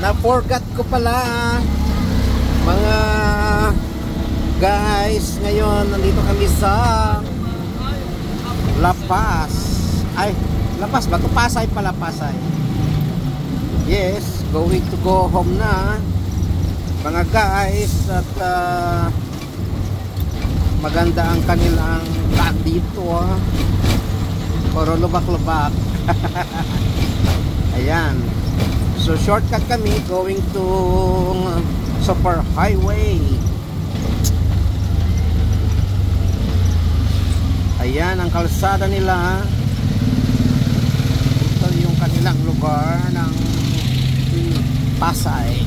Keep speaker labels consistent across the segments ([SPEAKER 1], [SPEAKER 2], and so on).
[SPEAKER 1] Na-forgot ko pala mga guys. Ngayon nandito kami sa La Paz. Ay, La Paz ba? Pasay pala, Pasay. Yes, going to go home na mga guys. At maganda ang kanilang lahat dito, puro lubak-lubak. Ayan. So shortcut kami going to Super Highway. Ayan ang kalsada nila. Ito yung kanilang lugar ng Pasay.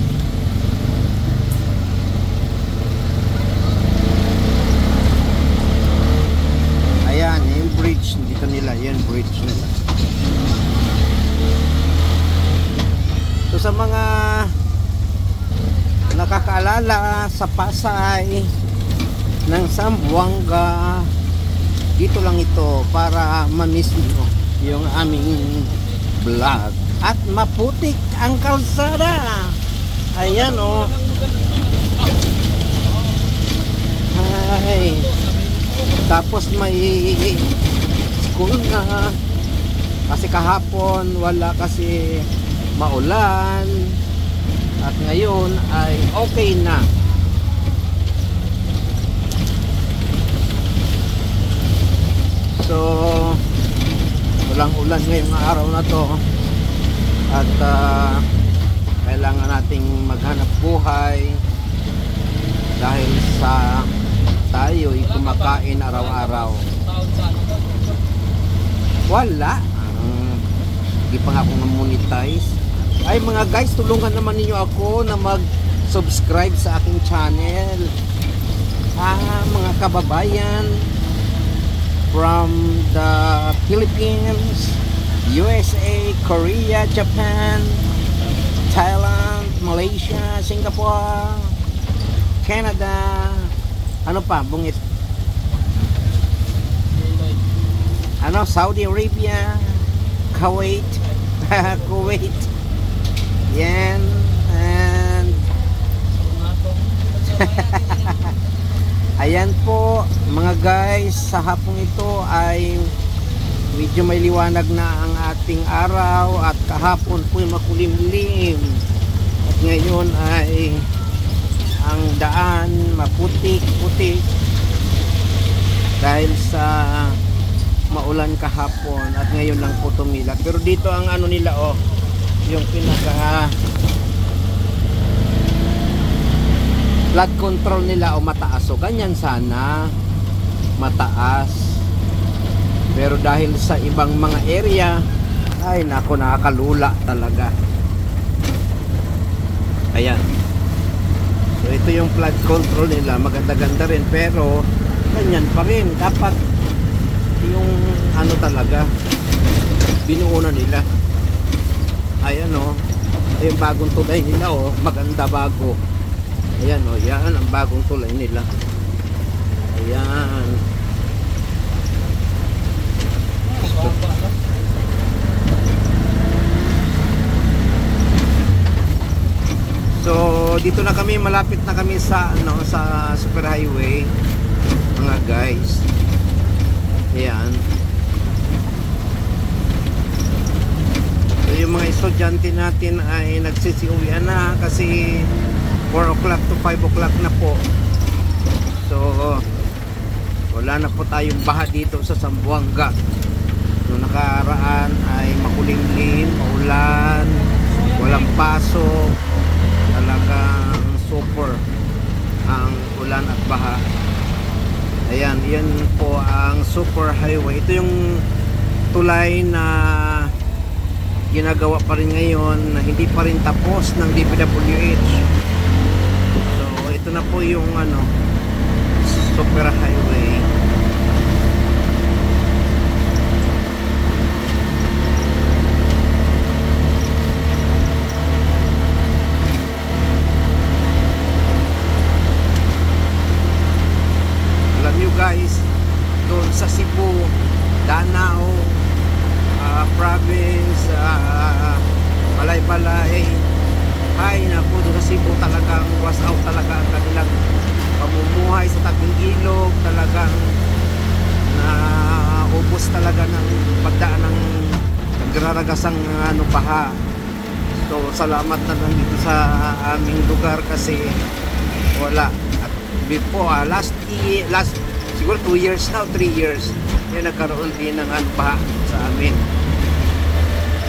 [SPEAKER 1] Ayan yung bridge dito nila. Yan bridge nila. So sa mga nakakaalala sa Pasay ng Zamboanga, dito lang ito para ma-miss nyo yung aming vlog. At maputik ang kalsada. Ayan o. Ay. Tapos may school na. Kasi kahapon wala kasi maulan. At ngayon ay okay na. So walang ulan ngayong araw na to. At kailangan nating maghanap buhay dahil sa tayo ay kumakain araw-araw. Wala. Hindi pa nga ako na-monetize. Ay mga guys, tulungan naman ninyo ako na mag-subscribe sa aking channel. Mga kababayan from the Philippines, USA, Korea, Japan, Thailand, Malaysia, Singapore, Canada, ano pa, bungit, ano, Saudi Arabia, Kuwait, Kuwait, yan, and ayan po mga guys, sa hapong ito ay medyo may liwanag na ang ating araw at kahapon po ay makulimlim at ngayon ay ang daan maputik-putik dahil sa maulan kahapon at ngayon lang po tumila. Pero dito ang ano nila, yung pinaka flood control nila mataas. So ganyan sana, mataas. Pero dahil sa ibang mga area, ay nako, nakakalula talaga. Ayan. So ito yung flood control nila, maganda-ganda rin, pero ganyan pa rin. Dapat yung ano talaga, binuo na nila. Ayan yung bagong tulay nila, maganda, bago. Ayan yan ang bagong tulay nila. Ayan. So dito na kami, malapit na kami sa sa Super Highway mga guys. Ayan. So yung mga estudyante natin ay nagsisiuwian na kasi 4 o'clock to 5 o'clock na po. So wala na po tayong baha dito sa Zamboanga. Noong nakaraan ay makulimlim, maulan, walang pasok, talagang super ang ulan at baha. Ayan, yan po ang Super Highway. Ito yung tulay na ginagawa pa rin ngayon, na hindi pa rin tapos ng DPWH. So ito na po yung Super Highway. Alam nyo guys, doon sa Cebu, Danao province, Malaybalay, karagasan ng ano baha. So salamat na lang dito sa aming lugar kasi wala. At before last siguro 2 years now, 3 years may nagkaroon din ng ano baha sa amin.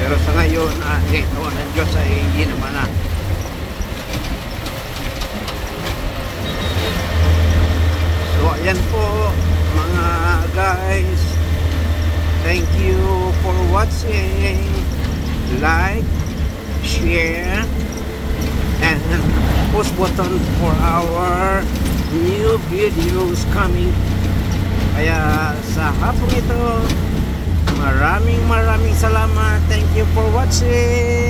[SPEAKER 1] Pero sa ngayon ito ng Diyos ay hindi naman na. So ayan po mga guys, thank you for watching. Like, share, and push button for our new videos coming. Kaya sa hapong ito, maraming salamat. Thank you for watching.